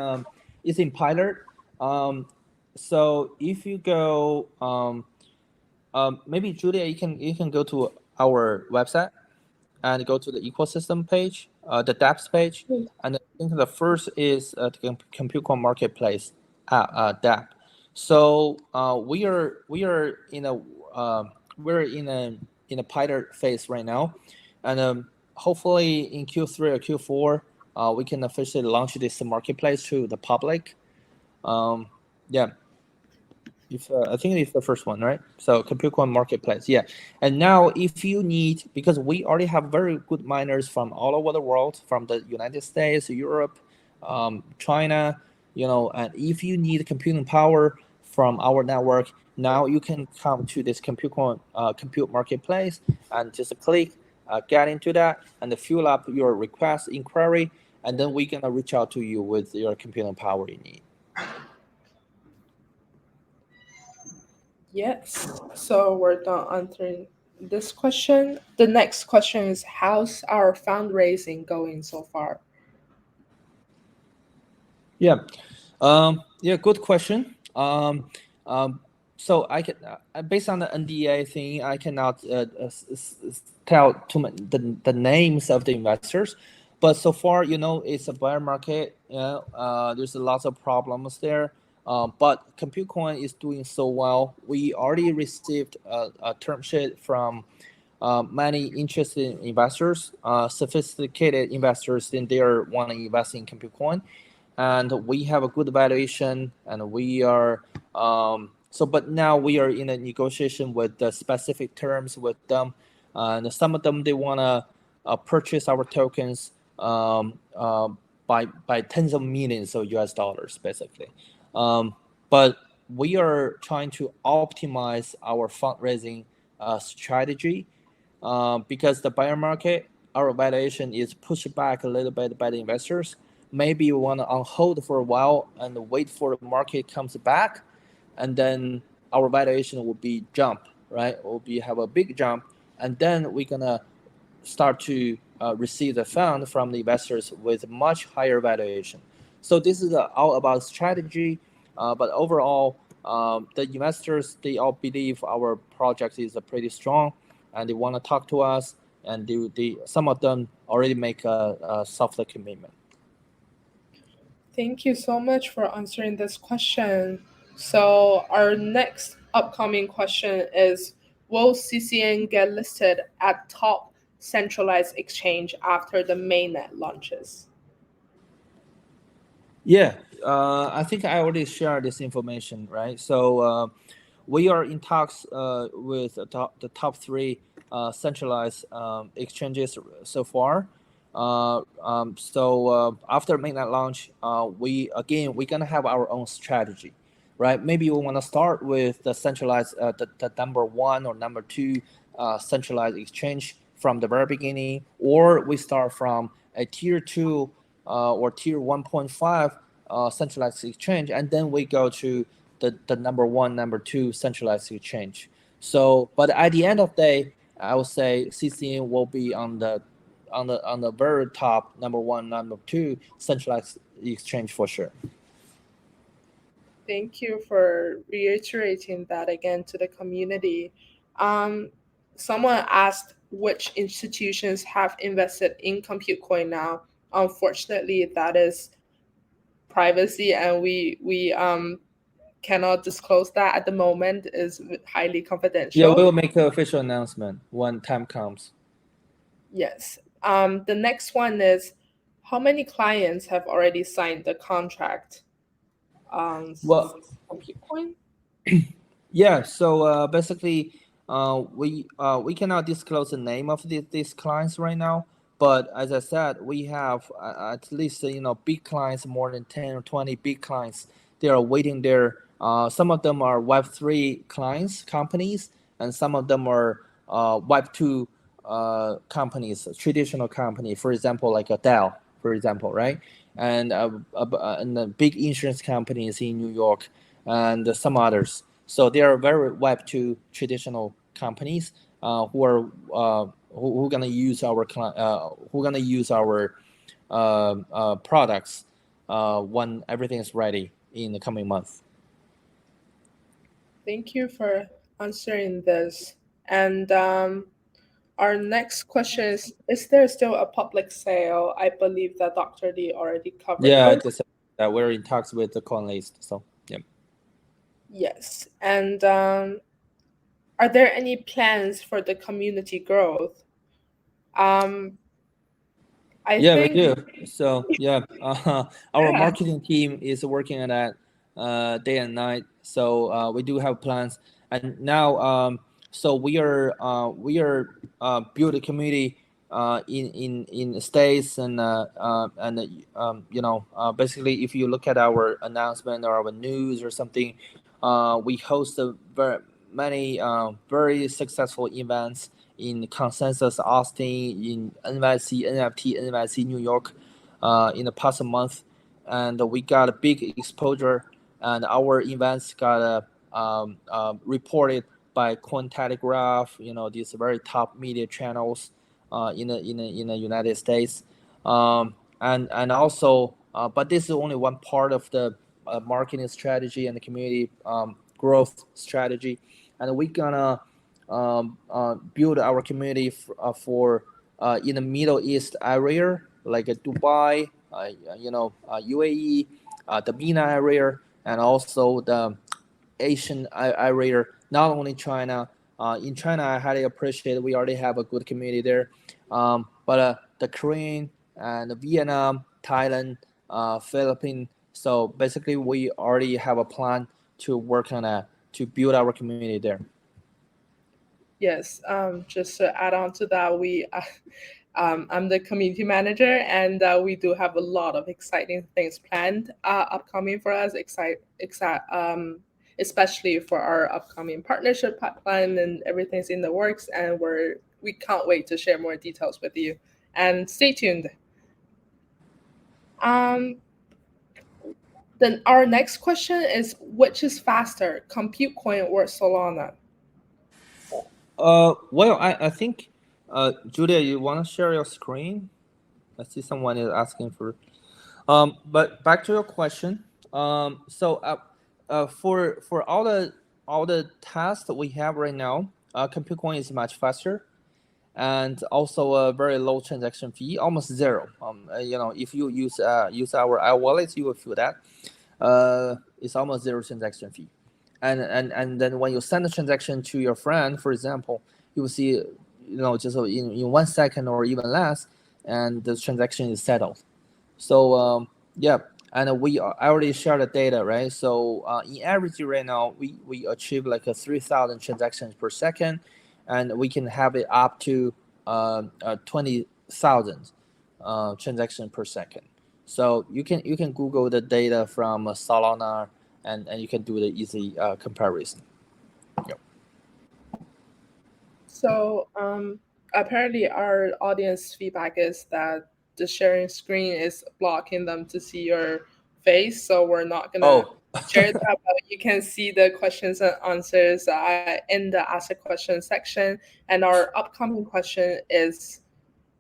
pilot. Um, so if you go, maybe Julia, you can go to our website and go to the ecosystem page, the dApps page, and I think the first is the Computecoin Marketplace dApp. So we're in a pilot phase right now, and hopefully in Q3 or Q4 we can officially launch this marketplace to the public. Yeah, I think it's the first one, right? So Computecoin Marketplace, yeah. And now, if you need, because we already have very good miners from all over the world, from the United States, Europe, China, and if you need computing power from our network, now you can come to this Computecoin Compute Marketplace and just click, get into that, and fill up your request inquiry, and then we're gonna reach out to you with your computing power you need. Yes. So we're done answering this question. The next question is how's our fundraising going so far? Yeah. Yeah, good question. So I can, based on the NDA thing, I cannot tell too much the names of the investors, but so far, it's a bear market. There's lots of problems there. But Computecoin is doing so well. We already received a term sheet from many interested investors, sophisticated investors, and they are want to invest in Computecoin, and we have a good valuation, and we are but now we are in a negotiation with the specific terms with them, and some of them they want to purchase our tokens by tens of millions of US dollars basically, but we are trying to optimize our fundraising strategy because the buyer market, our valuation is pushed back a little bit by the investors. Maybe you want to on hold for a while and wait for the market comes back, and then our valuation will be jump, right? Will be have a big jump, and then we're gonna start to receive the fund from the investors with much higher valuation. So this is all about strategy, but overall, the investors they all believe our project is pretty strong, and they want to talk to us, and some of them already make a soft commitment. Thank you so much for answering this question. So our next upcoming question is will CCN get listed at top centralized exchange after the mainnet launches? Yeah, I think I already shared this information, right? So we are in talks with the top three centralized exchanges so far. So after mainnet launch, we're gonna have our own strategy, right? Maybe we want to start with the centralized, the number one or number two centralized exchange from the very beginning, or we start from a tier two or tier 1.5 centralized exchange, and then we go to the number one, number two centralized exchange. So, but at the end of the day, I would say CCN will be on the very top, number one, number two centralized exchange for sure. Thank you for reiterating that again to the community. Someone asked which institutions have invested in Computecoin now. Unfortunately, that is privacy, and we cannot disclose that at the moment. Is highly Yeah, confidential. we'll make an official announcement when time comes. Yes. The next one is how many clients have already signed the contract Well, with Computecoin? yeah. So basically, we cannot disclose the name of these clients right now. But as I said, we have at least big clients, more than 10 or 20 big clients. They are waiting there. Some of them are Web3 clients, companies, and some of them are Web2 companies, traditional company. For example, like a Dell, for example, right? And the big insurance companies in New York and some others. So they are very Web2 traditional companies who are who gonna use our who gonna use our products when everything is ready in the coming month. Thank you for answering this. And our next question is there still a public sale? I believe that Dr. Lee already covered Yeah, I this. just said that we're in talks with the CoinList. So yeah. Yes. And are there any plans for the community growth? Um, I Yeah, we think, do. So yeah, our yeah. marketing team is working on that day and night. So we do have plans, and now so we are build a community in the states and basically if you look at our announcement or our news or something, we host a very many very successful events in Consensus Austin, in NYC, NFT, NYC New York, in the past month, and we got a big exposure, and our events got reported by Cointelegraph, these very top media channels in the United States, and also, but this is only one part of the marketing strategy and the community growth strategy, and we're gonna build our community for in the Middle East area, like Dubai, UAE, the MENA area, and also the Asian area. Not only China. In China, I highly appreciate we already have a good community there, but the Korean and Vietnam, Thailand, Philippines. So basically, we already have a plan to work on that to build our community there. Yes, just to add on to that, I'm the community manager, and we do have a lot of exciting things planned upcoming for us. Especially for our upcoming partnership pipeline, and everything's in the works, and we can't wait to share more details with you. And stay tuned. Um, then our next question is, which is faster, Compute Coin or Solana? Well, I think, Julia, you want to share your screen? I see someone is asking for. But back to your question. So for all the tasks that we have right now, Computecoin is much faster and also a very low transaction fee, almost zero. If you use our iWallet, you will feel that. It's almost zero transaction fee, and then when you send a transaction to your friend, for example, you will see, just in 1 second or even less, and the transaction is settled. So yeah, and I already shared the data, right? So in average right now, we achieve like a 3,000 transactions per second, and we can have it up to 20,000 transactions per second. So you can Google the data from Solana, and you can do the easy comparison. Yep. So apparently, our audience feedback is that the sharing screen is blocking them to see your face. So we're not gonna Oh, share that, but you can see the questions and answers in the Ask a Question section. And our upcoming question is: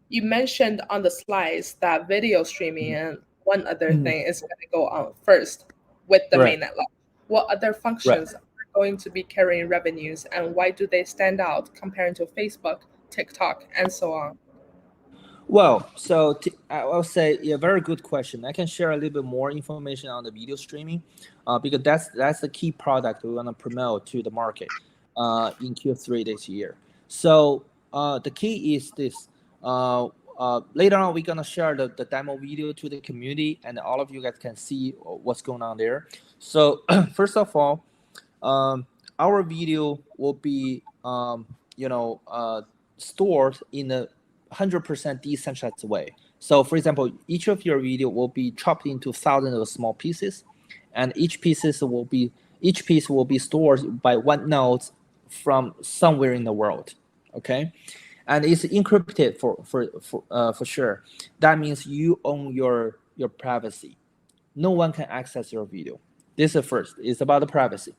you mentioned on the slides that video streaming and one other mhm. thing is going to go on first with the Right, mainnet launch. What other right. functions are going to be carrying revenues, and why do they stand out compared to Facebook, TikTok, and so on? Well, so I'll say, yeah, very good question. I can share a little bit more information on the video streaming, because that's the key product we want to promote to the market in Q3 this year. So the key is this: later on we're gonna share the demo video to the community, and all of you guys can see what's going on there. So first of all, our video will be stored in a 100% decentralized way. So for example, each of your video will be chopped into thousands of small pieces, and each piece will be stored by one node from somewhere in the world. Okay, and it's encrypted for sure. That means you own your privacy. No one can access your video. This is the first. It's about the privacy.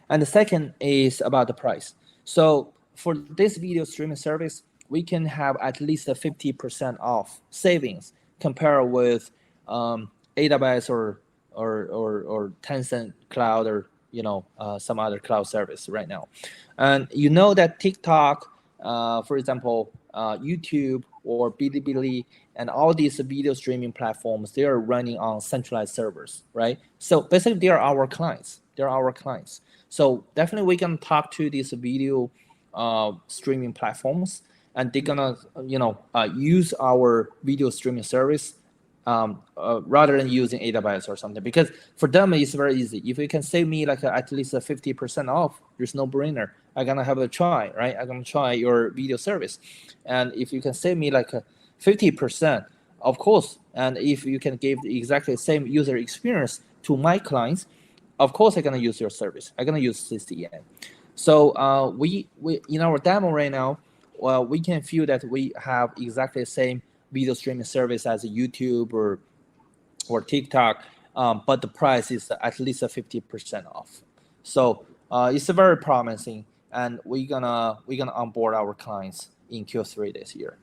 And the second is about the price. So for this video streaming service, we can have at least a 50% off savings compared with AWS or Tencent Cloud, or some other cloud service right now. And you know that TikTok, for example, YouTube or Bilibili, and all these video streaming platforms, they are running on centralized servers, right? So basically, they are our clients. They're our clients. So definitely, we can talk to these video streaming platforms, and they're gonna, use our video streaming service rather than using AWS or something. Because for them, it's very easy. If you can save me like at least a 50% off, there's no brainer. I'm gonna have a try, right? I'm gonna try your video service, and if you can save me like 50%, of course, and if you can give exactly the same user experience to my clients, of course I'm gonna use your service. I'm gonna use CCN. So we in our demo right now, we can feel that we have exactly the same video streaming service as YouTube or TikTok, but the price is at least a 50% off. So it's very promising, and we're gonna onboard our clients in Q3 this year.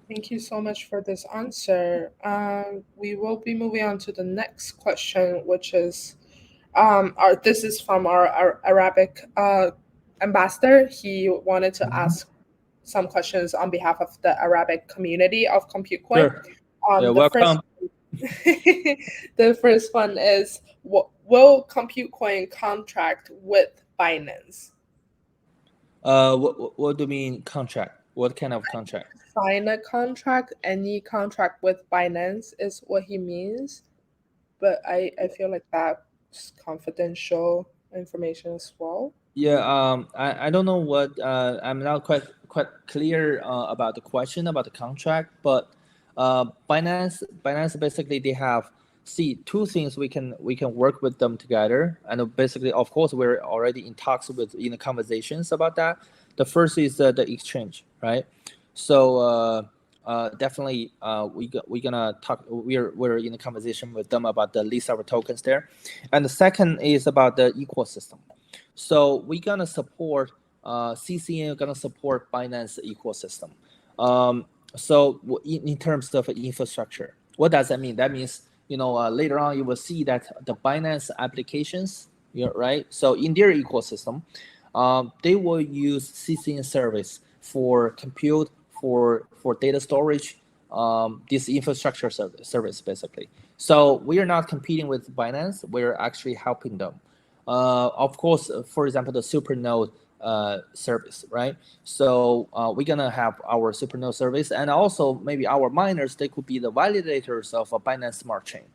Thank you so much for this answer. We will be moving on to the next question, which is this is from our Arabic ambassador. He wanted to ask some questions on behalf of the Arabic community of Computecoin. Sure. Yeah, welcome. The first one is, will Computecoin contract with Binance? What do you mean contract? What kind of contract? Sign a contract, any contract with Binance is what he means. But I feel like that's confidential information as well. Yeah, I don't know what I'm not quite clear about the question about the contract, but Binance basically they have two things we can work with them together, and basically of course we're already in talks with in the conversations about that. The first is the exchange, right? So definitely we're gonna talk. We're in a conversation with them about the list our tokens there, and the second is about the ecosystem. So we're gonna support CCN. Gonna support Binance ecosystem. So in terms of infrastructure, what does that mean? That means later on you will see that the Binance applications, right? So in their ecosystem, they will use CCN service for compute, for data storage, this infrastructure service basically. So we are not competing with Binance. We're actually helping them. Of course, for example, the Supernode service, right? So we're gonna have our Supernode service, and also maybe our miners. They could be the validators of a Binance Smart Chain.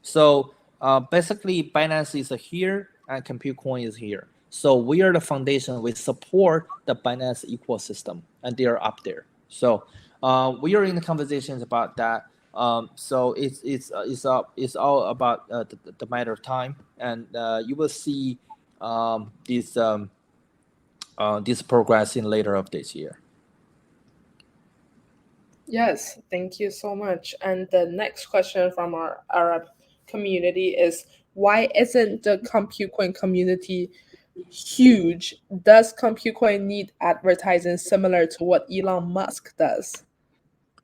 So basically, Binance is here, and Computecoin is here. So we are the foundation. We support the Binance ecosystem, and they are up there. So we are in the conversations about that. So it's all about the matter of time, and you will see this progressing later of this year. Yes, thank you so much. And the next question from our Arab community is, why isn't the Computecoin community huge? Does Computecoin need advertising similar to what Elon Musk does?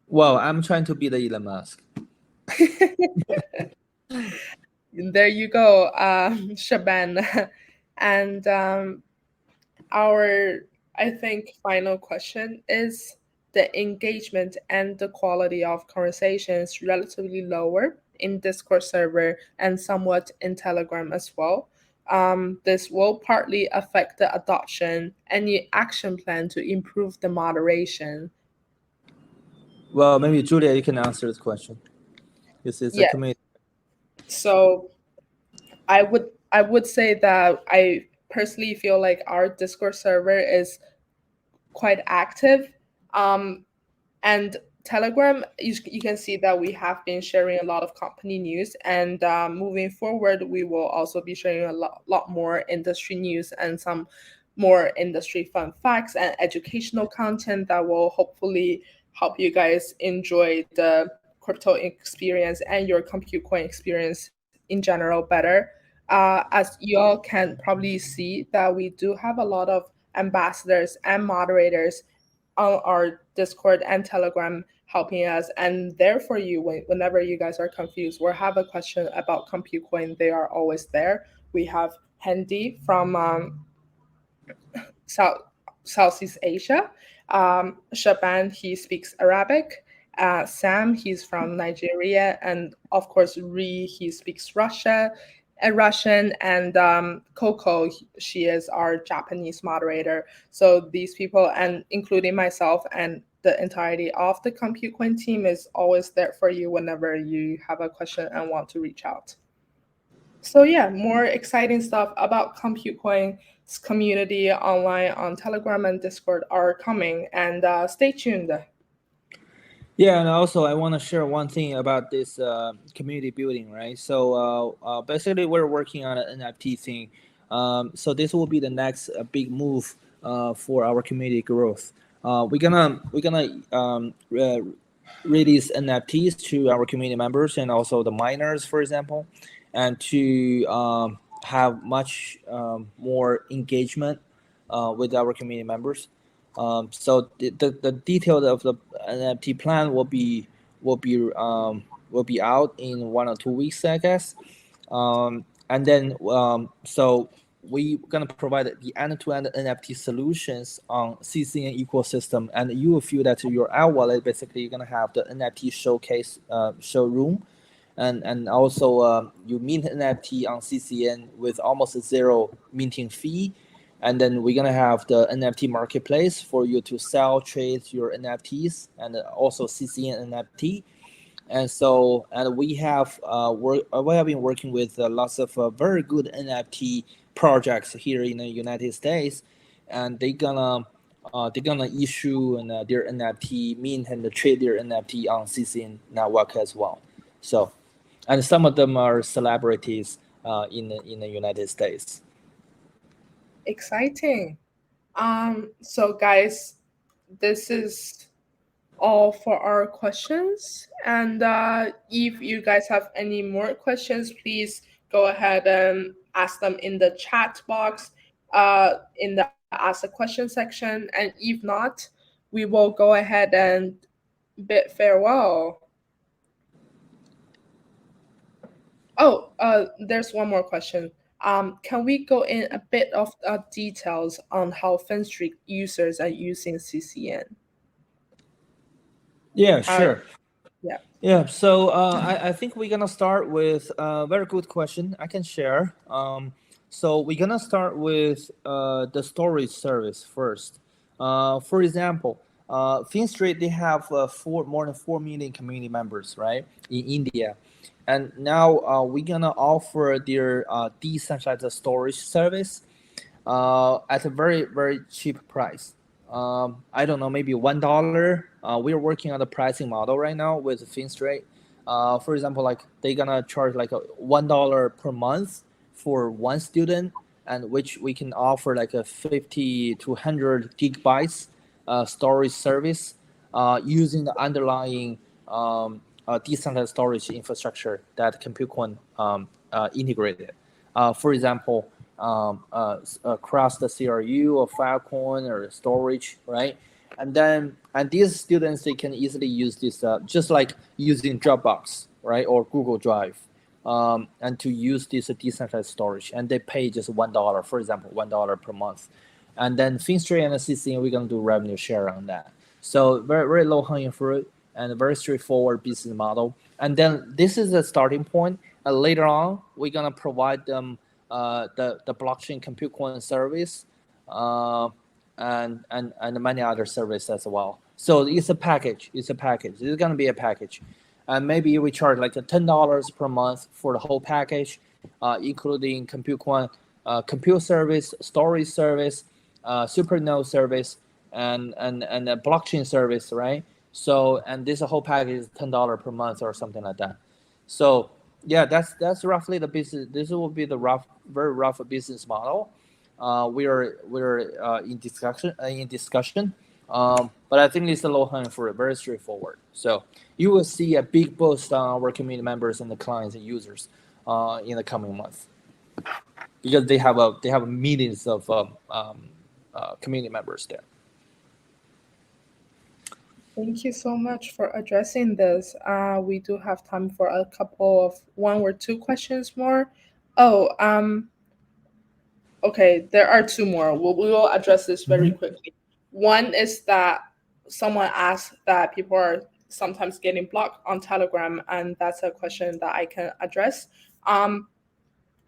Well, I'm trying to be the Elon Musk. There you go, Shaban. And our, I think, final question is, the engagement and the quality of conversations relatively lower in Discord server and somewhat in Telegram as well. This will partly affect the adoption. Any action plan to improve the moderation? Well, maybe Julia, you can answer this question. This is a Yeah. community. So I would say that I personally feel like our Discord server is quite active. And Telegram, you can see that we have been sharing a lot of company news, and moving forward, we will also be sharing a lot more industry news and some more industry fun facts and educational content that will hopefully help you guys enjoy the crypto experience and your compute coin experience in general better. As you all can probably see that we do have a lot of ambassadors and moderators on our Discord and Telegram helping us. And there for you whenever you guys are confused or have a question about Compute Coin, they are always there. We have Hendy from South Southeast Asia. Shaban, he speaks Arabic. Sam, he's from Nigeria, and of course, Ri, he speaks Russian, and Coco, she is our Japanese moderator. So these people, and including myself and the entirety of the Compute Coin team, is always there for you whenever you have a question and want to reach out. So yeah, more exciting stuff about Compute Coin's community online on Telegram and Discord are coming, and stay tuned. Yeah, and also I want to share one thing about this community building, right? So basically, we're working on an NFT thing. So this will be the next big move for our community growth. We're gonna release NFTs to our community members and also the miners, for example, and to have much more engagement with our community members. So the detail of the NFT plan will be out in 1 or 2 weeks, I guess. And then so we gonna provide the end-to-end NFT solutions on CCN ecosystem, and you will feel that your our wallet basically you're gonna have the NFT showcase showroom, and also you mint NFT on CCN with almost zero minting fee, and then we're gonna have the NFT marketplace for you to sell, trade your NFTs, and also CCN NFT. And we have been working with lots of very good NFT projects here in the United States, and they're gonna issue their NFT mint and trade their NFT on CCN network as well. So, and some of them are celebrities in the United States. Exciting. So guys, this is all for our questions. And if you guys have any more questions, please go ahead and ask them in the chat box, in the ask a question section. And if not, we will go ahead and bid farewell. Oh, there's one more question. Can we go in a bit of details on how FinStreet users are using CCN? Yeah, How, sure. yeah. Yeah, so I think we're gonna start with a very good question I can share. So we're gonna start with the storage service first. For example, FinStreet they have more than 4 million community members, right, in India, and now we're gonna offer their decentralized storage service at a very cheap price. I don't know, maybe $1. We're working on the pricing model right now with FinStraight. For example, like they're gonna charge like a $1 per month for one student, and which we can offer like a 50 to 100 gigabytes storage service using the underlying decentralized storage infrastructure that Computecoin integrated. For example, across the CRU or Filecoin or storage, right? And these students they can easily use this just like using Dropbox, right, or Google Drive, and to use this decentralized storage, and they pay just $1, for example, $1 per month, and then FinStreet and CCN we're gonna do revenue share on that. So very low hanging fruit and a very straightforward business model. And then this is the starting point. Later on, we're gonna provide them the blockchain Computecoin service, and many other services as well. So it's a package. It's gonna be a package, and maybe we charge like $10 per month for the whole package, including Computecoin, compute service, storage service, supernode service, and a blockchain service, right? So, and this whole package is $10 per month or something like that. So yeah, that's roughly the business. This will be the very rough business model. We're in discussion. But I think it's a low hanging fruit, very straightforward. So you will see a big boost on our community members and the clients and users in the coming months, because they have millions of community members there. Thank you so much for addressing this. We do have time for a couple of one or two questions more. Oh, okay, there are two more. We will address this very quickly. One is that someone asked that people are sometimes getting blocked on Telegram, and that's a question that I can address.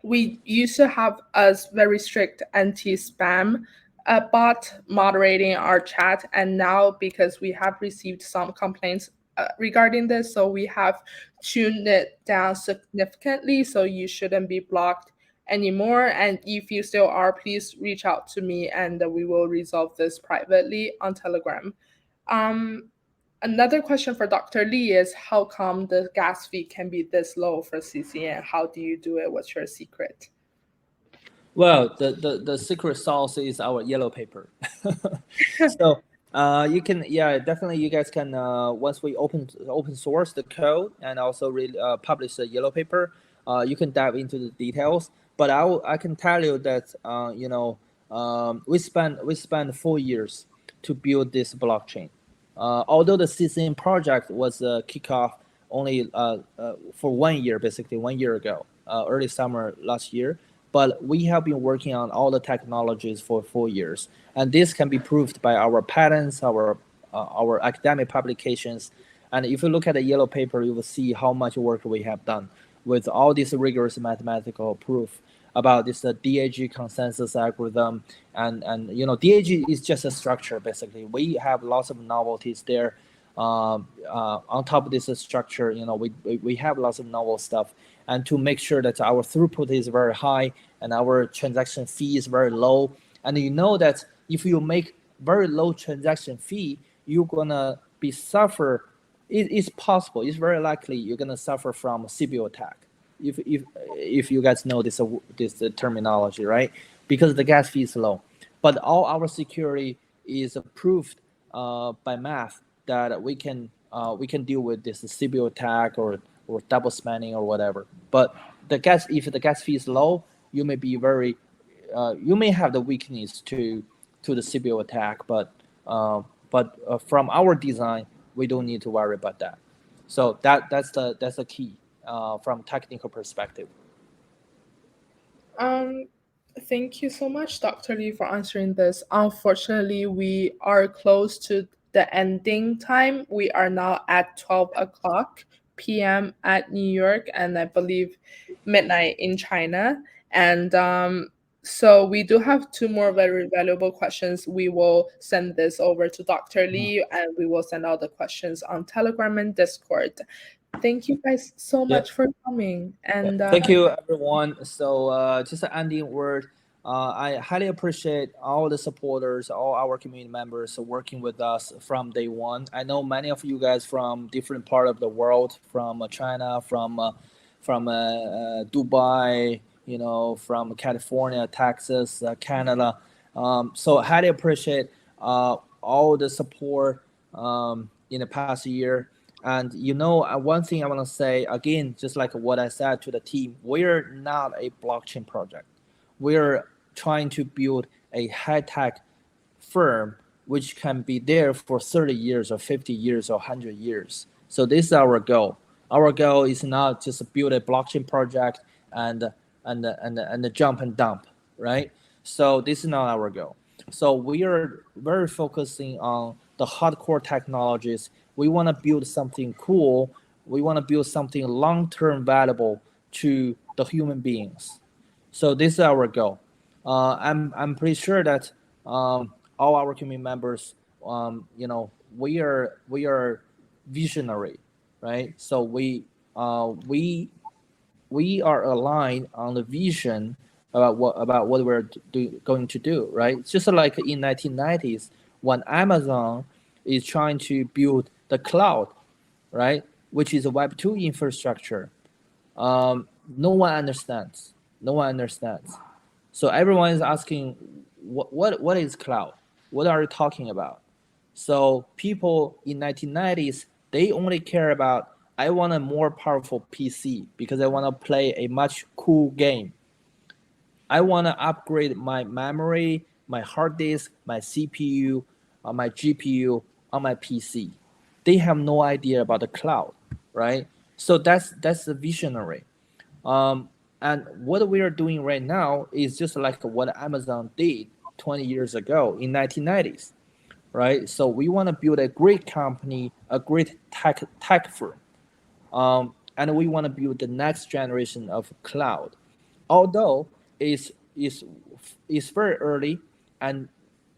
We used to have a very strict anti-spam bot moderating our chat, and now because we have received some complaints regarding this, so we have tuned it down significantly, so you shouldn't be blocked anymore. And if you still are, please reach out to me and we will resolve this privately on Telegram. Another question for Dr. Lee is, how come the gas fee can be this low for CCN? How do you do it? What's your secret? Well, the secret sauce is our yellow paper. So you can, yeah, definitely you guys can, once we open source the code and also publish the yellow paper, you can dive into the details. But I can tell you that we spent 4 years to build this blockchain. Although the CCN project was kicked off only for 1 year, basically 1 year ago, early summer last year, but we have been working on all the technologies for 4 years, and this can be proved by our patents, our academic publications. And if you look at the yellow paper, you will see how much work we have done with all this rigorous mathematical proof about this DAG consensus algorithm. And DAG is just a structure, basically. We have lots of novelties there. On top of this structure, we have lots of novel stuff. And to make sure that our throughput is very high and our transaction fee is very low. And you know that if you make very low transaction fee, you're gonna be suffer. It's possible. It's very likely you're gonna suffer from CBO attack. If you guys know this terminology, right? Because the gas fee is low, but all our security is approved by math that we can deal with this CBO attack or double spending or whatever. But if the gas fee is low, you may be you may have the weakness to the CBO attack, but from our design, we don't need to worry about that. So that's the key from technical perspective. Thank you so much, Dr. Lee, for answering this. Unfortunately, we are close to the ending time. We are now at 12 o'clock p.m. at New York, and I believe midnight in China. And so we do have two more very valuable questions. We will send this over to Dr. Lee, and we will send out the questions on Telegram and Discord. Thank you guys so much for coming. And thank you, everyone. So just an ending word. I highly appreciate all the supporters, all our community members working with us from day one. I know many of you guys from different part of the world, from China, from Dubai, from California, Texas, Canada. So highly appreciate all the support in the past year. And one thing I want to say again, just like what I said to the team, we're not a blockchain project. We're trying to build a high-tech firm which can be there for 30 years or 50 years or 100 years. So this is our goal. Our goal is not just build a blockchain project and jump and dump, right? So this is not our goal. So we are very focusing on the hardcore technologies. We want to build something cool. We want to build something long-term valuable to the human beings. So this is our goal. I'm pretty sure that all our community members, we are visionary, right? So we are aligned on the vision about what we're going to do, right? It's just like in 1990s when Amazon is trying to build the cloud, right, which is a Web2 infrastructure. No one understands. No one understands. So everyone is asking, what is cloud? What are you talking about? So people in 1990s, they only care about, I want a more powerful PC because I want to play a much cool game. I want to upgrade my memory, my hard disk, my CPU, my GPU on my PC. They have no idea about the cloud, right? So that's the visionary. And what we are doing right now is just like what Amazon did 20 years ago in 1990s, right? So we want to build a great company, a great tech firm, and we want to build the next generation of cloud. Although it's very early, and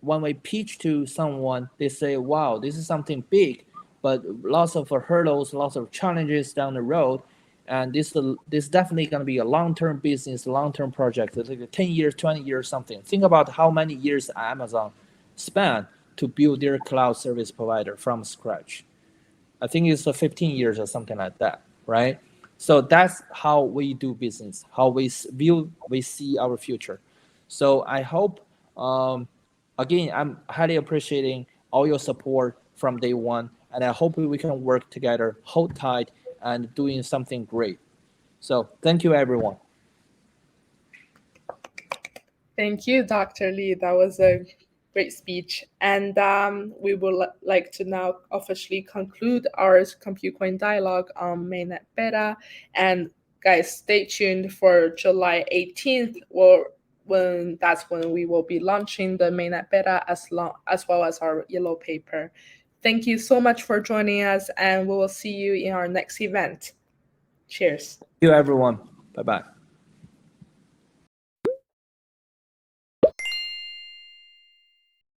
when we pitch to someone, they say, "Wow, this is something big," but lots of hurdles, lots of challenges down the road, and this definitely going to be a long-term business, long-term project. It's like 10 years, 20 years, something. Think about how many years Amazon spent to build their cloud service provider from scratch. I think it's 15 years or something like that, right? So that's how we do business, how we see our future. So I hope, again, I'm highly appreciating all your support from day one, and I hope we can work together, hold tight, and doing something great. So thank you, everyone. Thank you, Dr. Lee. That was a great speech. And we would like to now officially conclude our Computecoin dialogue on Mainnet Beta. And guys, stay tuned for July 18th, when we will be launching the Mainnet Beta as well as our yellow paper. Thank you so much for joining us, and we will see you in our next event. Cheers. Thank you, everyone. Bye-bye.